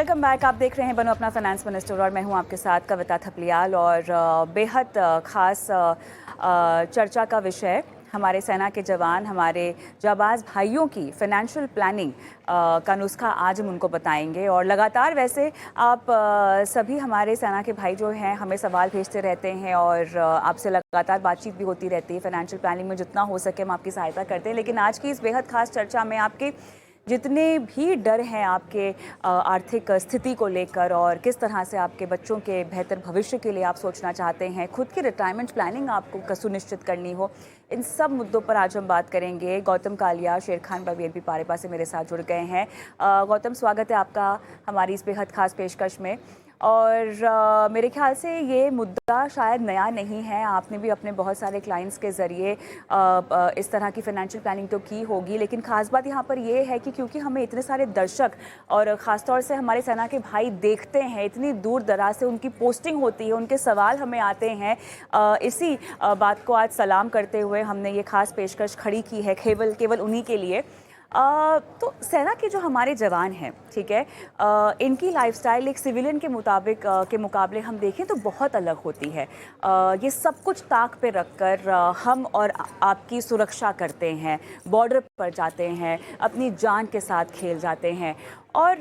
Welcome back. आप देख रहे हैं बनो अपना फाइनेंस मिनिस्टर और मैं हूं आपके साथ कविता थपलियाल। और बेहद खास चर्चा का विषय हमारे सेना के जवान, हमारे जाबाज भाइयों की फाइनेंशियल प्लानिंग का नुस्खा आज हम उनको बताएंगे। और लगातार वैसे आप सभी हमारे सेना के भाई जो हैं हमें सवाल भेजते रहते हैं और आपसे लगातार बातचीत भी होती रहती है। फाइनेंशियल प्लानिंग में जितना हो सके हम आपकी सहायता करते हैं। लेकिन आज की इस बेहद खास चर्चा में आपके जितने भी डर हैं आपके आर्थिक स्थिति को लेकर और किस तरह से आपके बच्चों के बेहतर भविष्य के लिए आप सोचना चाहते हैं, खुद की रिटायरमेंट प्लानिंग आपको सुनिश्चित करनी हो, इन सब मुद्दों पर आज हम बात करेंगे। गौतम कालिया, शेर खान बवीर भी पारेपा से मेरे साथ जुड़ गए हैं। गौतम, स्वागत है आपका हमारी इस बेहद खास पेशकश में। और मेरे ख्याल से ये मुद्दा शायद नया नहीं है। आपने भी अपने बहुत सारे क्लाइंट्स के ज़रिए इस तरह की फ़ाइनेंशियल प्लानिंग तो की होगी। लेकिन ख़ास बात यहाँ पर ये है कि क्योंकि हमें इतने सारे दर्शक और ख़ास तौर से हमारे सेना के भाई देखते हैं, इतनी दूर दराज से उनकी पोस्टिंग होती है, उनके सवाल हमें आते हैं। इसी बात को आज सलाम करते हुए हमने ये ख़ास पेशकश खड़ी की है केवल उन्हीं के लिए। तो सेना के जो हमारे जवान हैं, ठीक है, इनकी लाइफस्टाइल एक सिविलियन के मुताबिक के मुकाबले हम देखें तो बहुत अलग होती है। ये सब कुछ ताक पे रखकर हम और आपकी सुरक्षा करते हैं, बॉर्डर पर जाते हैं, अपनी जान के साथ खेल जाते हैं। और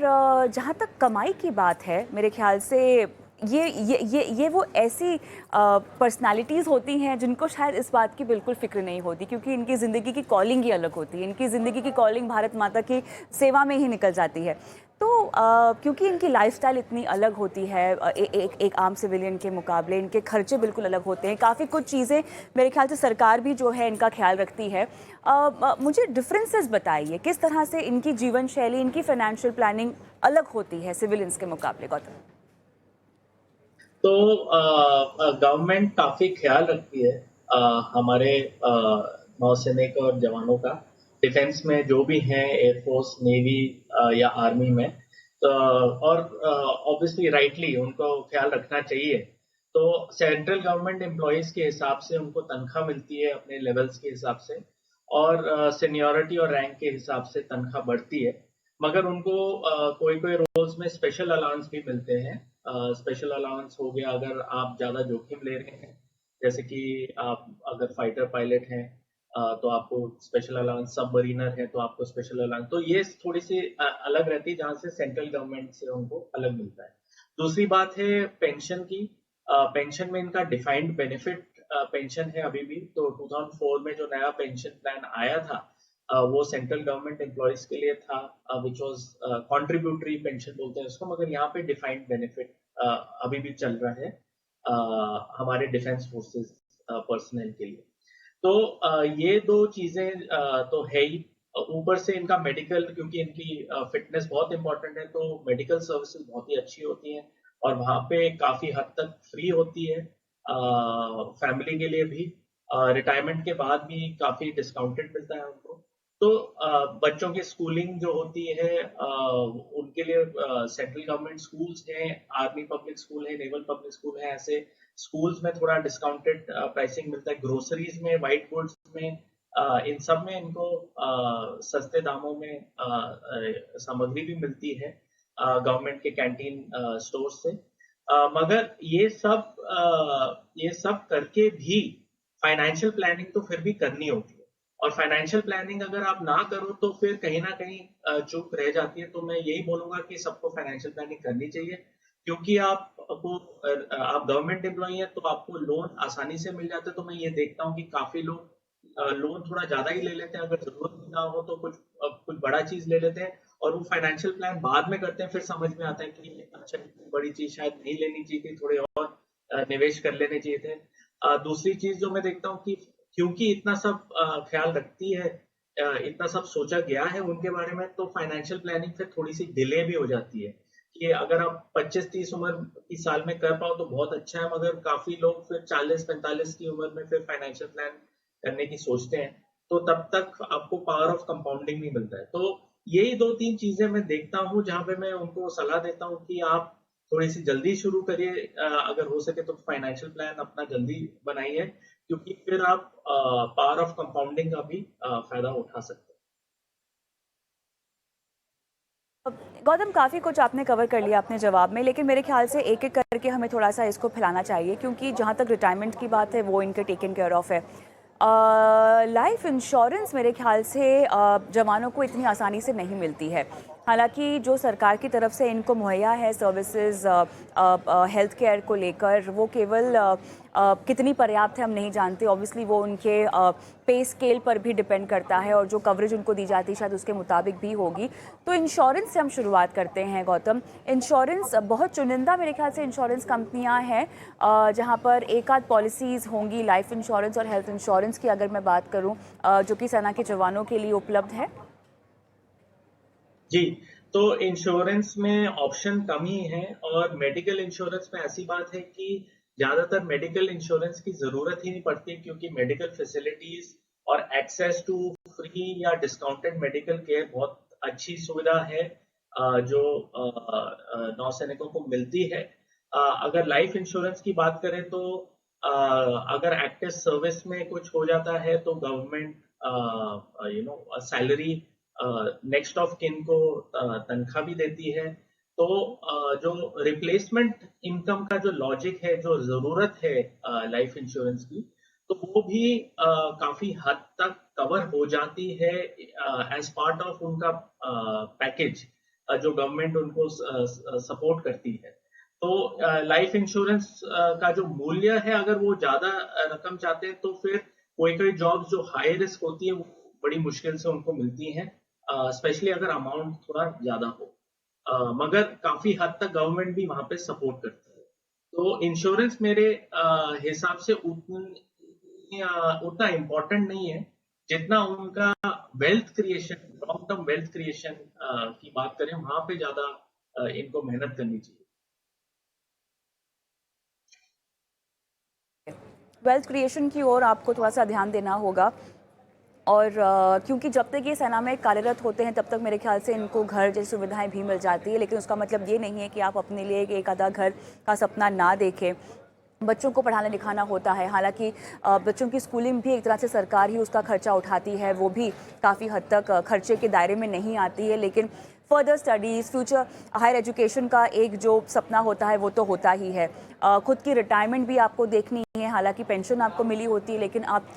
जहाँ तक कमाई की बात है, मेरे ख्याल से ये वो ऐसी पर्सनालिटीज़ होती हैं जिनको शायद इस बात की बिल्कुल फ़िक्र नहीं होती, क्योंकि इनकी ज़िंदगी की कॉलिंग ही अलग होती है। इनकी ज़िंदगी की कॉलिंग भारत माता की सेवा में ही निकल जाती है। तो क्योंकि इनकी लाइफस्टाइल इतनी अलग होती है एक आम सिविलियन के मुकाबले, इनके खर्चे बिल्कुल अलग होते हैं। काफ़ी कुछ चीज़ें मेरे ख्याल से सरकार भी जो है इनका ख्याल रखती है। मुझे डिफरेंसेस बताइए, किस तरह से इनकी जीवन शैली, इनकी फाइनेंशियल प्लानिंग अलग होती है सिविलियंस के मुकाबले। गौतम, तो गवर्नमेंट काफ़ी ख्याल रखती है हमारे नौसैनिक और जवानों का, डिफेंस में जो भी हैं, एयरफोर्स, नेवी या आर्मी में। तो और ऑब्वियसली राइटली उनको ख्याल रखना चाहिए। तो सेंट्रल गवर्नमेंट एम्प्लॉयज़ के हिसाब से उनको तनख्वाह मिलती है अपने लेवल्स के हिसाब से, और सीनियरिटी और रैंक के हिसाब से तनख्वाह बढ़ती है। मगर उनको कोई-कोई रोल्स में स्पेशल अलाउंस भी मिलते हैं। स्पेशल अलाउंस हो गया अगर आप ज़्यादा जोखिम ले रहे हैं, जैसे कि आप अगर फाइटर पायलट हैं तो आपको स्पेशल अलाउंस, सबमरीनर है तो आपको स्पेशल अलाउंस। तो ये थोड़ी-सी अलग रहती है, जहाँ से सेंट्रल गवर्नमेंट से उनको अलग मिलता है। दूसरी बात है पेंशन की। पेंशन में इनका डिफाइंड बेनिफिट पेंशन है अभी भी। तो 2004 में जो नया पेंशन प्लान आया था, वो सेंट्रल गवर्नमेंट एम्प्लॉयज के लिए था, विच वाज कॉन्ट्रीब्यूटरी पेंशन बोलते हैं उसको। मगर यहाँ पे डिफाइंड बेनिफिट अभी भी चल रहा है हमारे डिफेंस फोर्सेस पर्सनल के लिए। तो ये दो चीजें तो है ही। ऊपर से इनका मेडिकल, क्योंकि इनकी फिटनेस बहुत इंपॉर्टेंट है, तो मेडिकल सर्विसेज बहुत ही अच्छी होती हैं और वहाँ पे काफी हद तक फ्री होती है फैमिली के लिए भी। रिटायरमेंट के बाद भी काफी डिस्काउंटेड मिलता है उनको। तो बच्चों की स्कूलिंग जो होती है उनके लिए सेंट्रल गवर्नमेंट स्कूल्स हैं, आर्मी पब्लिक स्कूल है, नेवल पब्लिक स्कूल है, ऐसे स्कूल्स में थोड़ा डिस्काउंटेड प्राइसिंग मिलता है। ग्रोसरीज में, व्हाइट गुड्स में, इन सब में इनको सस्ते दामों में सामग्री भी मिलती है गवर्नमेंट के कैंटीन स्टोर से। मगर ये सब करके भी फाइनेंशियल प्लानिंग तो फिर भी करनी होती है। और फाइनेंशियल प्लानिंग अगर आप ना करो तो फिर कहीं ना कहीं चूक रह जाती है। तो मैं यही बोलूंगा कि सबको फाइनेंशियल प्लानिंग करनी चाहिए, क्योंकि आप गवर्नमेंट एम्प्लॉई हैं तो आपको लोन आसानी से मिल जाते हैं। तो मैं ये देखता हूँ कि काफी लोग लोन थोड़ा ज्यादा ही ले लेते हैं, अगर जरूरत ना हो तो कुछ बड़ा चीज ले लेते हैं और वो फाइनेंशियल प्लान बाद में करते हैं। फिर समझ में आता है कि अच्छा, बड़ी चीज शायद नहीं लेनी चाहिए थी, थोड़े और निवेश कर लेने चाहिए थे। दूसरी चीज जो मैं देखता हूँ कि क्योंकि इतना सब ख्याल रखती है, इतना सब सोचा गया है उनके बारे में, तो फाइनेंशियल प्लानिंग फिर थोड़ी सी डिले भी हो जाती है। कि अगर आप 25-30 उम्र की साल में कर पाओ तो बहुत अच्छा है, मगर काफी लोग फिर 40-45 की उम्र में फिर फाइनेंशियल प्लान करने की सोचते हैं, तो तब तक आपको पावर ऑफ कंपाउंडिंग नहीं मिलता है। तो यही 2-3 चीजें मैं देखता हूँ जहां पे मैं उनको सलाह देता हूँ कि आप थोड़ी सी जल्दी शुरू करिए, अगर हो सके तो फाइनेंशियल प्लान अपना जल्दी बनाइए, क्योंकि फिर आप पावर ऑफ कंपाउंडिंग का भी फायदा उठा सकते हैं। गौतम, काफ़ी कुछ आपने कवर कर लिया अपने जवाब में, लेकिन मेरे ख्याल से एक एक करके हमें थोड़ा सा इसको फैलाना चाहिए, क्योंकि जहाँ तक रिटायरमेंट की बात है वो इनके टेकन केयर ऑफ है। लाइफ इंश्योरेंस मेरे ख्याल से जवानों को इतनी आसानी से नहीं मिलती है। हालांकि जो सरकार की तरफ से इनको मुहैया है सर्विसेज हेल्थ केयर को लेकर, वो केवल कितनी पर्याप्त है हम नहीं जानते। ऑब्वियसली वो उनके पे स्केल पर भी डिपेंड करता है, और जो कवरेज उनको दी जाती है शायद उसके मुताबिक भी होगी। तो इंश्योरेंस से हम शुरुआत करते हैं गौतम। इंश्योरेंस बहुत चुनिंदा मेरे ख्याल से इंश्योरेंस कंपनियां हैं जहां पर एक आध पॉलिसीज़ होंगी लाइफ इंश्योरेंस और हेल्थ इंश्योरेंस की, अगर मैं बात करूं, जो कि सेना के जवानों के लिए उपलब्ध है। जी, तो इंश्योरेंस में ऑप्शन कम ही है, और मेडिकल इंश्योरेंस में ऐसी बात है कि ज्यादातर मेडिकल इंश्योरेंस की जरूरत ही नहीं पड़ती, क्योंकि मेडिकल फैसिलिटीज और एक्सेस टू फ्री या डिस्काउंटेड मेडिकल केयर बहुत अच्छी सुविधा है जो नौसैनिकों को मिलती है। अगर लाइफ इंश्योरेंस की बात करें तो अगर एक्टिव सर्विस में कुछ हो जाता है तो government salary next of kin को तनख्वाह भी देती है। तो जो रिप्लेसमेंट इनकम का जो लॉजिक है, जो जरूरत है लाइफ इंश्योरेंस की, तो वो भी काफी हद तक कवर हो जाती है एज पार्ट ऑफ उनका पैकेज जो गवर्नमेंट उनको सपोर्ट करती है। तो लाइफ इंश्योरेंस का जो मूल्य है, अगर वो ज्यादा रकम चाहते हैं तो फिर कोई कोई जॉब जो हाई रिस्क होती है वो बड़ी मुश्किल से उनको मिलती हैं, स्पेशली अगर अमाउंट थोड़ा ज्यादा हो। मगर काफी हद तक गवर्नमेंट भी वहां पे सपोर्ट करती है। तो इंश्योरेंस मेरे हिसाब से उतना इम्पोर्टेंट नहीं है जितना उनका wealth creation, long term wealth creation की बात करें, वहां पे ज्यादा इनको मेहनत करनी चाहिए। वेल्थ क्रिएशन की ओर आपको थोड़ा सा ध्यान देना होगा, और क्योंकि जब तक ये सेना में कार्यरत होते हैं तब तक मेरे ख्याल से इनको घर जैसी सुविधाएं भी मिल जाती है, लेकिन उसका मतलब ये नहीं है कि आप अपने लिए एक आधा घर का सपना ना देखें। बच्चों को पढ़ाना लिखाना होता है, हालांकि बच्चों की स्कूलिंग भी एक तरह से सरकार ही उसका खर्चा उठाती है, वो भी काफ़ी हद तक खर्चे के दायरे में नहीं आती है। लेकिन further studies, future higher education का एक जो सपना होता है वो तो होता ही है। खुद की रिटायरमेंट भी आपको देखनी है, हालांकि पेंशन आपको मिली होती है, लेकिन आप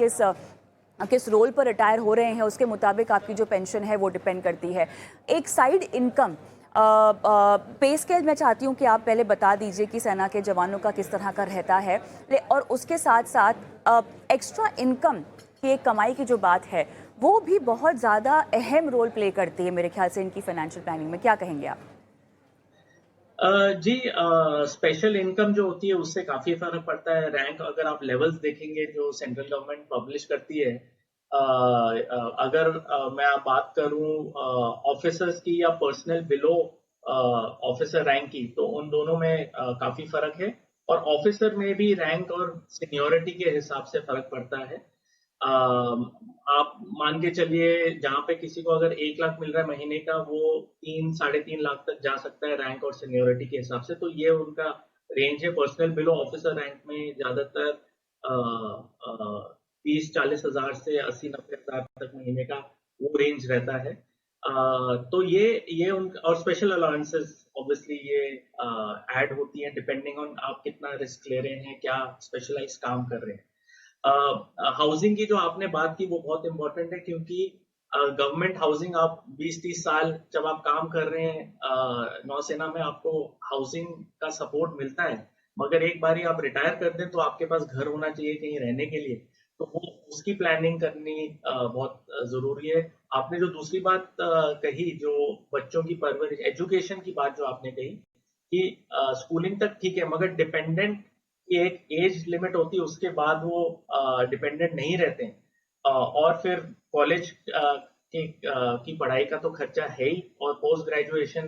किस रोल पर रिटायर हो रहे हैं उसके मुताबिक आपकी जो पेंशन है वो डिपेंड करती है। एक साइड इनकम पे स्केल मैं चाहती हूँ कि आप पहले बता दीजिए कि सेना के जवानों का किस तरह का रहता है, और उसके साथ साथ एक्स्ट्रा इनकम की एक कमाई की जो बात है वो भी बहुत ज़्यादा अहम रोल प्ले करती है मेरे ख्याल से इनकी फाइनेंशियल प्लानिंग में। क्या कहेंगे आप? जी, स्पेशल इनकम जो होती है उससे काफी फर्क पड़ता है। रैंक अगर आप लेवल्स देखेंगे जो सेंट्रल गवर्नमेंट पब्लिश करती है, अगर मैं आप बात करूं ऑफिसर्स की या पर्सनल बिलो ऑफिसर रैंक की, तो उन दोनों में काफी फर्क है। और ऑफिसर में भी रैंक और सीनियोरिटी के हिसाब से फर्क पड़ता है। आप मान के चलिए जहां पे किसी को अगर 1 लाख मिल रहा है महीने का, वो 3-3.5 लाख तक जा सकता है रैंक और सीनियोरिटी के हिसाब से। तो ये उनका रेंज है। पर्सनल बिलो ऑफिसर रैंक में ज्यादातर 30-40 हजार से 80-90 हजार तक महीने का वो रेंज रहता है। तो ये उनका, और स्पेशल अलाउंसेस ऑब्वियसली ये ऐड होती है डिपेंडिंग ऑन आप कितना रिस्क ले रहे हैं, क्या स्पेशलाइज काम कर रहे हैं। हाउसिंग की जो आपने बात की वो बहुत इंपॉर्टेंट है, क्योंकि गवर्नमेंट हाउसिंग आप 20-30 साल जब आप काम कर रहे हैं नौसेना में, आपको हाउसिंग का सपोर्ट मिलता है। मगर एक बार आप रिटायर कर दें तो आपके पास घर होना चाहिए कहीं रहने के लिए, तो वो उसकी प्लानिंग करनी बहुत जरूरी है। आपने जो दूसरी बात कही, जो बच्चों की परवरिश, एजुकेशन की बात जो आपने कही कि स्कूलिंग तक ठीक है, मगर डिपेंडेंट की एक एज लिमिट होती है, उसके बाद वो डिपेंडेंट नहीं रहते हैं। और फिर कॉलेज की पढ़ाई का तो खर्चा है ही, और पोस्ट ग्रेजुएशन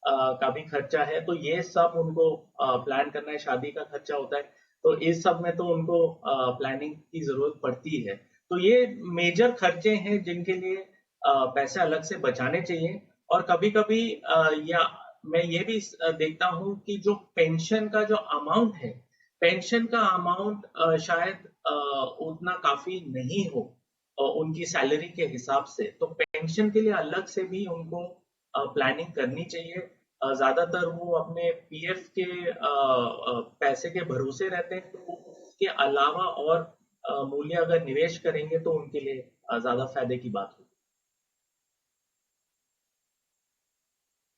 का भी खर्चा है। तो ये सब उनको प्लान करना है, शादी का खर्चा होता है, तो इस सब में तो उनको प्लानिंग की जरूरत पड़ती है। तो ये मेजर खर्चे हैं जिनके लिए पैसे अलग से बचाने चाहिए। और कभी कभी या मैं ये भी देखता हूँ कि जो पेंशन का जो अमाउंट है, पेंशन का अमाउंट शायद उतना काफी नहीं हो उनकी सैलरी के हिसाब से। तो पेंशन के लिए अलग से भी उनको प्लानिंग करनी चाहिए। ज़्यादातर वो अपने पीएफ के पैसे के भरोसे रहते हैं, तो उसके अलावा और मूल्य अगर निवेश करेंगे तो उनके लिए ज़्यादा फायदे की बात होगी।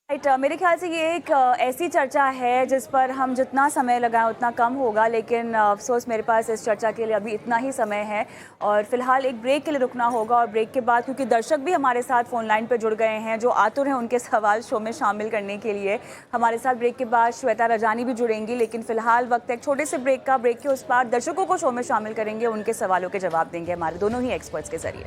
राइट, मेरे ख्याल से ये एक ऐसी चर्चा है जिस पर हम जितना समय लगाएं उतना कम होगा, लेकिन अफसोस मेरे पास इस चर्चा के लिए अभी इतना ही समय है और फिलहाल एक ब्रेक के लिए रुकना होगा। और ब्रेक के बाद, क्योंकि दर्शक भी हमारे साथ फ़ोन लाइन पर जुड़ गए हैं जो आतुर हैं उनके सवाल शो में शामिल करने के लिए, हमारे साथ ब्रेक के बाद श्वेता रजानी भी जुड़ेंगी। लेकिन फिलहाल वक्त है एक छोटे से ब्रेक का। ब्रेक के उस पार दर्शकों को शो में शामिल करेंगे, उनके सवालों के जवाब देंगे हमारे दोनों ही एक्सपर्ट्स के जरिए।